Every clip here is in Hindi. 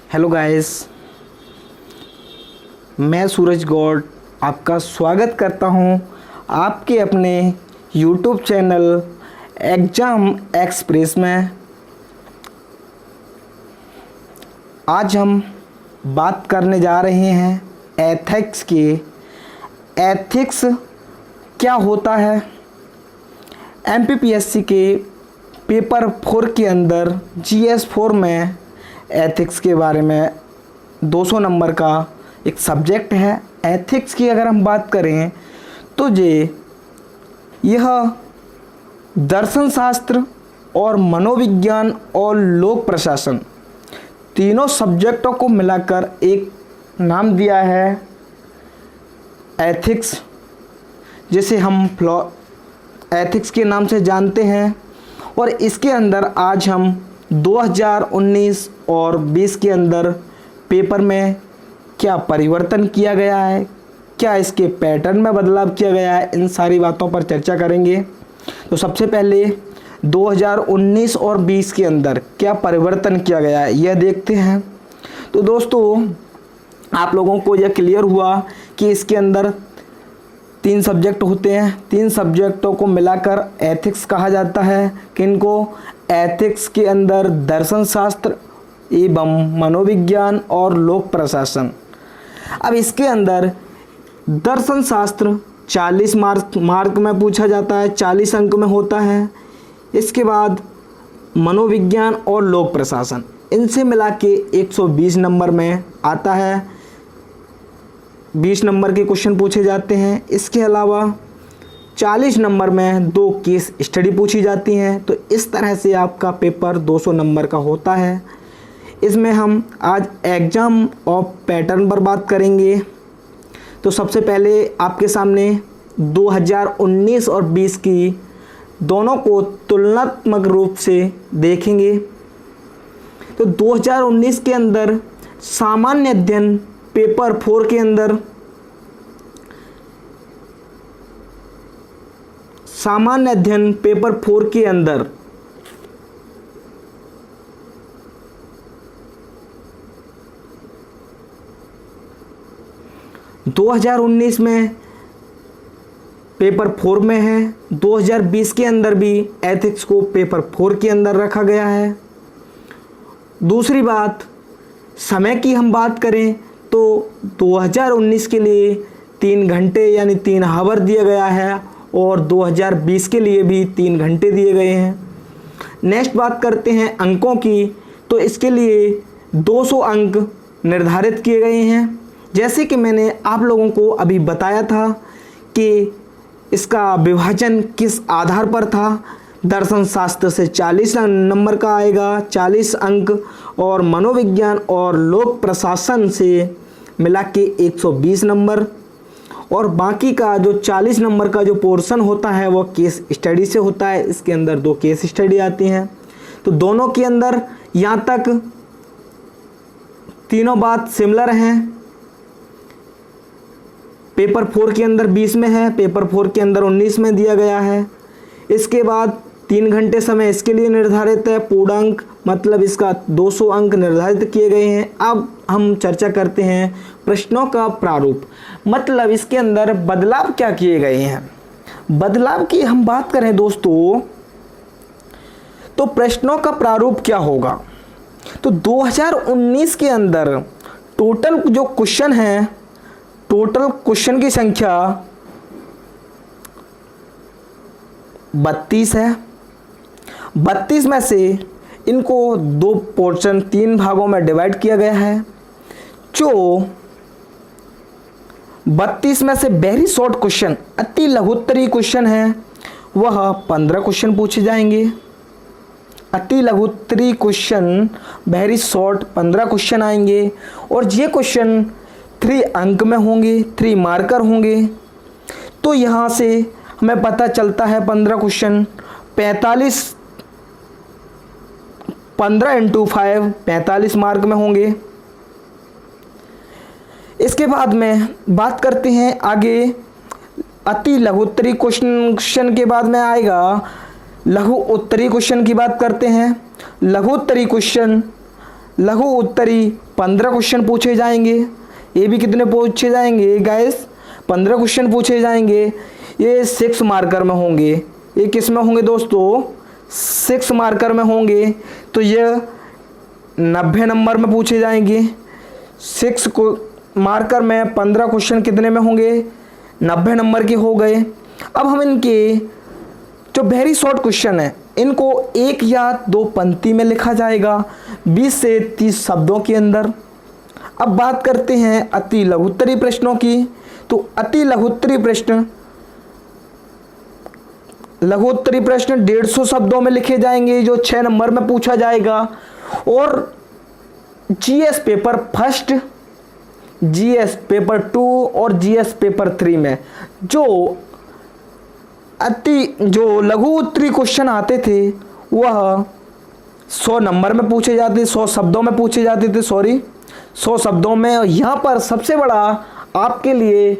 हेलो गाइस, मैं सूरज गौड़ आपका स्वागत करता हूं आपके अपने यूट्यूब चैनल एग्ज़ाम एक्सप्रेस में। आज हम बात करने जा रहे हैं एथिक्स की। एथिक्स क्या होता है? एमपीपीएससी के पेपर 4 के अंदर GS4 में एथिक्स के बारे में 200 नंबर का एक सब्जेक्ट है। एथिक्स की अगर हम बात करें तो यह दर्शन शास्त्र और मनोविज्ञान और लोक प्रशासन तीनों सब्जेक्टों को मिलाकर एक नाम दिया है एथिक्स, जिसे हम एथिक्स के नाम से जानते हैं। और इसके अंदर आज हम 2019 और 20 के अंदर पेपर में क्या परिवर्तन किया गया है, क्या इसके पैटर्न में बदलाव किया गया है, इन सारी बातों पर चर्चा करेंगे। तो सबसे पहले 2019 और 20 के अंदर क्या परिवर्तन किया गया है यह देखते हैं। तो दोस्तों, आप लोगों को यह क्लियर हुआ कि इसके अंदर 3 सब्जेक्ट होते हैं। 3 सब्जेक्टों को मिलाकर एथिक्स कहा जाता है। किनको? एथिक्स के अंदर दर्शन शास्त्र एवं मनोविज्ञान और लोक प्रशासन। अब इसके अंदर दर्शन शास्त्र 40 मार्क में पूछा जाता है, 40 अंक में होता है। इसके बाद मनोविज्ञान और लोक प्रशासन इनसे मिला के 120 नंबर में आता है। 20 नंबर के क्वेश्चन पूछे जाते हैं। इसके अलावा 40 नंबर में 2 केस स्टडी पूछी जाती हैं। तो इस तरह से आपका पेपर 200 नंबर का होता है। इसमें हम आज एग्ज़ाम ऑफ पैटर्न पर बात करेंगे। तो सबसे पहले आपके सामने 2019 और 20 की दोनों को तुलनात्मक रूप से देखेंगे। तो 2019 के अंदर सामान्य अध्ययन पेपर 4 के अंदर सामान्य अध्ययन पेपर 4 के अंदर 2019 में पेपर 4 में है। 2020 के अंदर भी एथिक्स को पेपर 4 के अंदर रखा गया है। दूसरी बात, समय की हम बात करें तो 2019 के लिए 3 घंटे यानी 3 हावर दिया गया है और 2020 के लिए भी 3 घंटे दिए गए हैं। नेक्स्ट बात करते हैं अंकों की। तो इसके लिए 200 अंक निर्धारित किए गए हैं। जैसे कि मैंने आप लोगों को अभी बताया था कि इसका विभाजन किस आधार पर था। दर्शन शास्त्र से 40 नंबर का आएगा, 40 अंक, और मनोविज्ञान और लोक प्रशासन से मिला के 120 नंबर, और बाकी का जो 40 नंबर का जो पोर्शन होता है वो केस स्टडी से होता है। इसके अंदर 2 केस स्टडी आती हैं। तो दोनों के अंदर यहाँ तक तीनों बात सिमिलर हैं। पेपर 4 के अंदर 20 में है, पेपर 4 के अंदर 19 में दिया गया है। इसके बाद 3 घंटे समय इसके लिए निर्धारित है। पूर्णांक मतलब इसका 200 अंक निर्धारित किए गए हैं। अब हम चर्चा करते हैं प्रश्नों का प्रारूप, मतलब इसके अंदर बदलाव क्या किए गए हैं। बदलाव की हम बात करें दोस्तों तो प्रश्नों का प्रारूप क्या होगा। तो 2019 के अंदर टोटल जो क्वेश्चन है, टोटल क्वेश्चन की संख्या 32 है। 32 में से इनको 2 पोर्शन 3 भागों में डिवाइड किया गया है। जो 32 में से वेरी शॉर्ट क्वेश्चन, अति लघुत्तरी क्वेश्चन है, वह 15 क्वेश्चन पूछे जाएंगे। अति लघुत्तरी क्वेश्चन वेरी शॉर्ट 15 क्वेश्चन आएंगे और ये क्वेश्चन 3 अंक में होंगे, 3 मार्कर होंगे। तो यहाँ से हमें पता चलता है 15 क्वेश्चन 15 इंटू 5 45 मार्क में होंगे। इसके बाद में बात करते हैं आगे अति लघु उत्तरी क्वेश्चन के बाद में आएगा लघु उत्तरी क्वेश्चन की बात करते हैं। लघु उत्तरी क्वेश्चन लघु उत्तरी 15 क्वेश्चन पूछे जाएंगे। ये भी कितने पूछे जाएंगे गाइस? 15 क्वेश्चन पूछे जाएंगे। ये 6 मार्कर में होंगे। ये किस में होंगे दोस्तों? 6 मार्कर में होंगे। तो ये 90 नंबर में पूछे जाएंगे। 6 मार्कर में 15 क्वेश्चन कितने में होंगे? 90 नंबर के हो गए। अब हम इनके जो वेरी शॉर्ट क्वेश्चन है इनको 1 या 2 पंक्ति में लिखा जाएगा 20 से 30 शब्दों के अंदर। अब बात करते हैं अति लघुत्तरी प्रश्नों की। तो अति लघुत्तरी प्रश्न 150 शब्दों में लिखे जाएंगे, जो 6 नंबर में पूछा जाएगा। और GS paper first, GS paper 2 और जीएस पेपर 3 में जो लघु उत्तरी क्वेश्चन आते थे वह 100 नंबर में पूछे जाते, 100 शब्दों में पूछे जाते थे, 100 शब्दों में। यहाँ पर सबसे बड़ा आपके लिए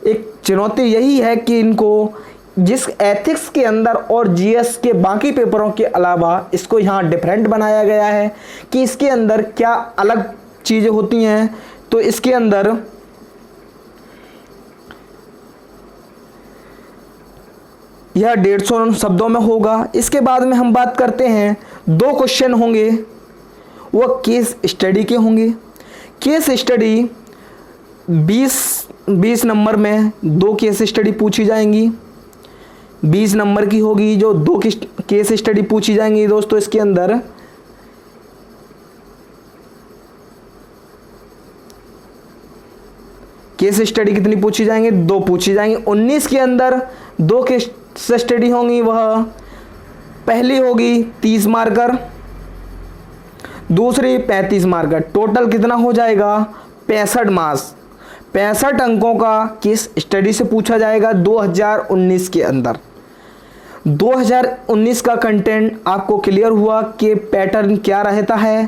एक चुनौती यही है कि इनको जिस एथिक्स के अंदर और जीएस के बाकी पेपरों के अलावा इसको यहाँ डिफरेंट बनाया गया है कि इसके अंदर क्या अलग चीज़ें होती हैं। तो इसके अंदर यह 150 शब्दों में होगा। इसके बाद में हम बात करते हैं 2 क्वेश्चन होंगे, वो केस स्टडी के होंगे। केस स्टडी 20 नंबर में 2 केस स्टडी पूछी जाएंगी। 20 नंबर की होगी जो 2 केस स्टडी पूछी जाएंगी दोस्तों। इसके अंदर केस स्टडी कितनी पूछी जाएंगी? 2 पूछी जाएंगी। 19 के अंदर 2 केस स्टडी होंगी। वह पहली होगी 30 मार्कर, दूसरी 35 मार्कर। टोटल कितना हो जाएगा? 65 मार्क्स, 65 अंकों का केस स्टडी से पूछा जाएगा 2019 के अंदर। 2019 का कंटेंट आपको क्लियर हुआ कि पैटर्न क्या रहता है।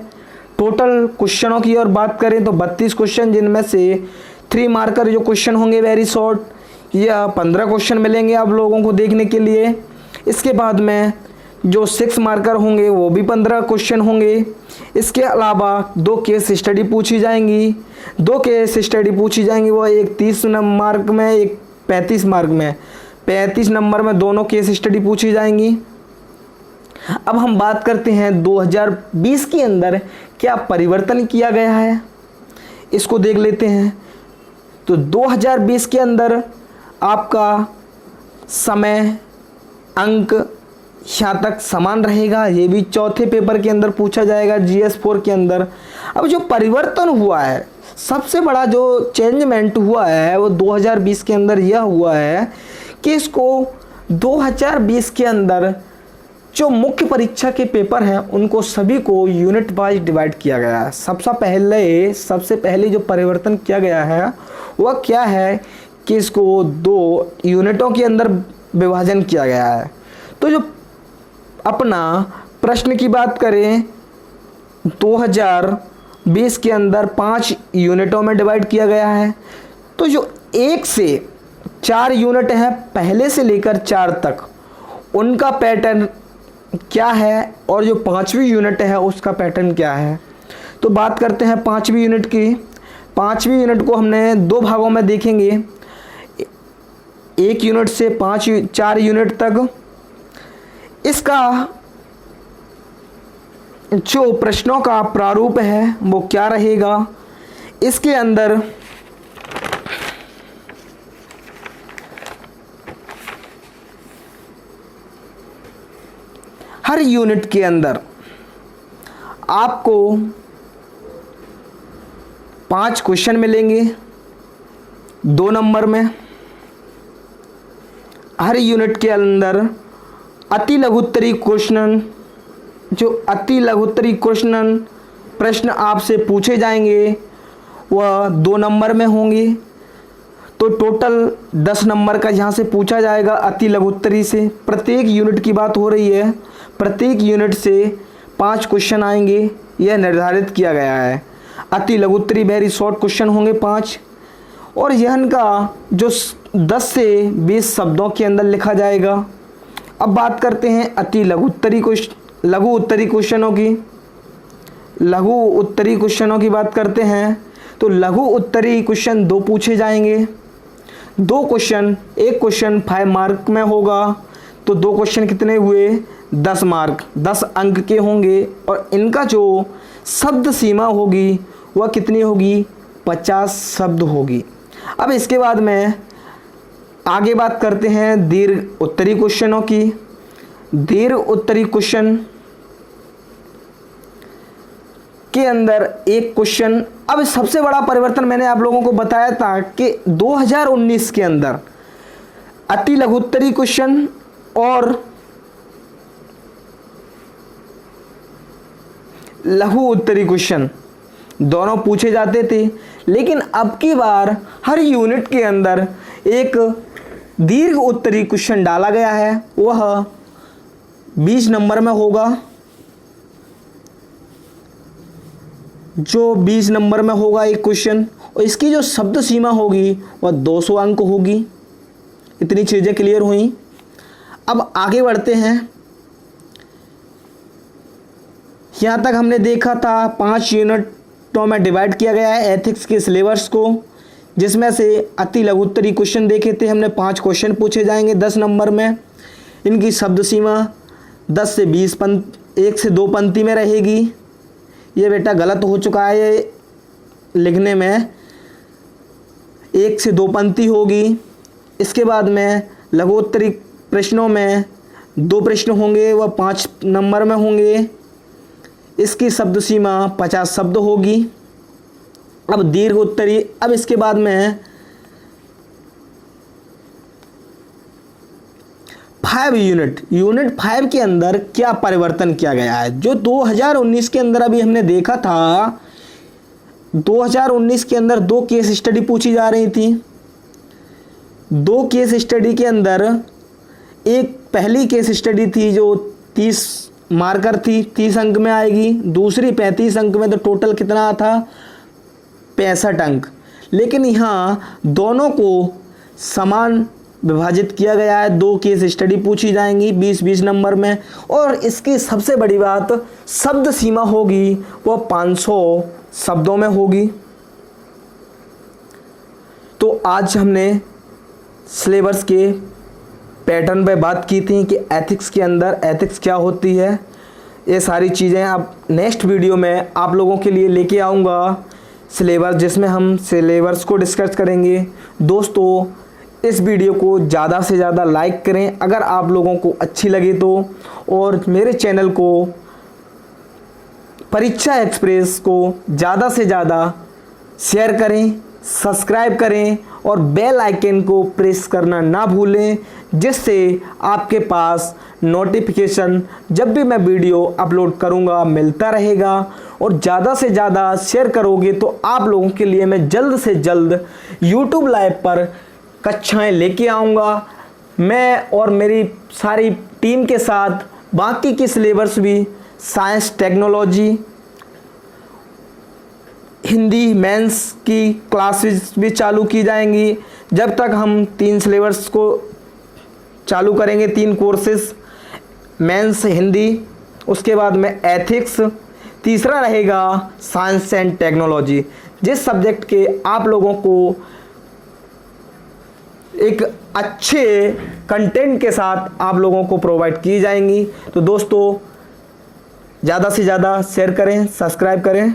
टोटल क्वेश्चनों की और बात करें तो 32 क्वेश्चन, जिनमें से 3 मार्कर जो क्वेश्चन होंगे वेरी शॉर्ट, या 15 क्वेश्चन मिलेंगे आप लोगों को देखने के लिए। इसके बाद में जो 6 मार्कर होंगे वो भी 15 क्वेश्चन होंगे। इसके अलावा 2 केस स्टडी पूछी जाएंगी। 2 केस स्टडी पूछी जाएंगी, वो एक 30 मार्क में, एक 35 मार्क में। 35 नंबर में दोनों केस स्टडी पूछी जाएंगी। अब हम बात करते हैं 2020 के अंदर क्या परिवर्तन किया गया है, इसको देख लेते हैं। तो 2020 के अंदर आपका समय, अंक यहाँ तक समान रहेगा। ये भी चौथे पेपर के अंदर पूछा जाएगा, GS4 के अंदर। अब जो परिवर्तन हुआ है, सबसे बड़ा जो चेंजमेंट हुआ है वो 2020 के अंदर यह हुआ है कि इसको 2020 के अंदर जो मुख्य परीक्षा के पेपर हैं उनको सभी को यूनिट वाइज डिवाइड किया गया है। सबसे पहले जो परिवर्तन किया गया है वह क्या है कि इसको 2 यूनिटों के अंदर विभाजन किया गया है। तो जो अपना प्रश्न की बात करें 2020 के अंदर 5 यूनिटों में डिवाइड किया गया है। तो जो 1 से 4 यूनिट हैं, पहले से लेकर 4 तक, उनका पैटर्न क्या है और जो 5वीं यूनिट है उसका पैटर्न क्या है। तो बात करते हैं 5वीं यूनिट की। 5वीं यूनिट को हमने 2 भागों में देखेंगे, 1 यूनिट से 4 यूनिट तक। इसका जो प्रश्नों का प्रारूप है वो क्या रहेगा? इसके अंदर हर यूनिट के अंदर आपको 5 क्वेश्चन मिलेंगे 2 नंबर में। हर यूनिट के अंदर अति लघुत्तरी क्वेश्चन, जो अति लघुत्तरी क्वेश्चन प्रश्न आपसे पूछे जाएंगे वह 2 नंबर में होंगे। तो टोटल 10 नंबर का यहाँ से पूछा जाएगा अति लघुत्तरी से। प्रत्येक यूनिट की बात हो रही है, प्रत्येक यूनिट से 5 क्वेश्चन आएंगे, यह निर्धारित किया गया है। अति लघुत्तरी वेरी शॉर्ट क्वेश्चन होंगे 5, और यह इनका जो 10 से 20 शब्दों के अंदर लिखा जाएगा। अब बात करते हैं अति लघु उत्तरी क्वेश्चनों की। लघु उत्तरी क्वेश्चनों की बात करते हैं तो लघु उत्तरी क्वेश्चन 2 पूछे जाएंगे। 2 क्वेश्चन, एक क्वेश्चन 5 मार्क में होगा तो 2 क्वेश्चन कितने हुए 10 मार्क, 10 अंक के होंगे और इनका जो शब्द सीमा होगी वह कितनी होगी 50 शब्द होगी। अब इसके बाद में आगे बात करते हैं दीर्घ उत्तरी क्वेश्चनों की। दीर्घ उत्तरी क्वेश्चन के अंदर एक क्वेश्चन, अब सबसे बड़ा परिवर्तन मैंने आप लोगों को बताया था कि 2019 के अंदर अति लघु उत्तरी क्वेश्चन और लघु उत्तरी क्वेश्चन दोनों पूछे जाते थे, लेकिन अब की बार हर यूनिट के अंदर एक दीर्घ उत्तरी क्वेश्चन डाला गया है। वह 20 नंबर में होगा, जो 20 नंबर में होगा एक क्वेश्चन, और इसकी जो शब्द सीमा होगी वह 200 अंक होगी। इतनी चीज़ें क्लियर हुई। अब आगे बढ़ते हैं। यहाँ तक हमने देखा था 5 यूनिटों में डिवाइड किया गया है एथिक्स के सिलेबस को, जिसमें से अति लघु उत्तरी क्वेश्चन देखे थे हमने। 5 क्वेश्चन पूछे जाएंगे 10 नंबर में। इनकी शब्द सीमा 10 से 20 1 से 2 पंक्ति में रहेगी। ये बेटा गलत हो चुका है लिखने में, 1 से 2 पंक्ति होगी। इसके बाद में लघु उत्तरी प्रश्नों में 2 प्रश्न होंगे, वह 5 नंबर में होंगे। इसकी शब्द सीमा 50 शब्द होगी। अब दीर्घ उत्तरी, अब इसके बाद में 5 यूनिट 5 के अंदर क्या परिवर्तन किया गया है। जो 2019 के अंदर अभी हमने देखा था, 2019 के अंदर 2 केस स्टडी पूछी जा रही थी। 2 केस स्टडी के अंदर एक पहली केस स्टडी थी जो 30 मार्कर थी, 30 अंक में आएगी, दूसरी 35 अंक में, तो टोटल कितना था 65 अंक। लेकिन यहाँ दोनों को समान विभाजित किया गया है। 2 केस स्टडी पूछी जाएंगी 20-20 नंबर में, और इसकी सबसे बड़ी बात शब्द सीमा होगी वो 500 शब्दों में होगी। तो आज हमने सिलेबस के पैटर्न पे बात की थी कि एथिक्स के अंदर एथिक्स क्या होती है। ये सारी चीज़ें अब नेक्स्ट वीडियो में आप लोगों के लिए लेके आऊँगा सिलेबस, जिसमें हम सिलेबस को डिस्कस करेंगे। दोस्तों, इस वीडियो को ज़्यादा से ज़्यादा लाइक करें अगर आप लोगों को अच्छी लगे तो, और मेरे चैनल को परीक्षा एक्सप्रेस को ज़्यादा से ज़्यादा शेयर करें, सब्सक्राइब करें और बेल आइकन को प्रेस करना ना भूलें, जिससे आपके पास नोटिफिकेशन जब भी मैं वीडियो अपलोड करूंगा मिलता रहेगा। और ज़्यादा से ज़्यादा शेयर करोगे तो आप लोगों के लिए मैं जल्द से जल्द यूट्यूब लाइव पर कक्षाएं लेके आऊँगा। मैं और मेरी सारी टीम के साथ बाकी की सिलेबस भी, साइंस, टेक्नोलॉजी, हिंदी, मेंस की क्लासेस भी चालू की जाएंगी। जब तक हम 3 सिलेबस को चालू करेंगे, 3 कोर्सेस, मेंस, हिंदी, उसके बाद में एथिक्स, तीसरा रहेगा साइंस एंड टेक्नोलॉजी, जिस सब्जेक्ट के आप लोगों को एक अच्छे कंटेंट के साथ आप लोगों को प्रोवाइड की जाएंगी। तो दोस्तों, ज़्यादा से ज़्यादा शेयर करें, सब्सक्राइब करें।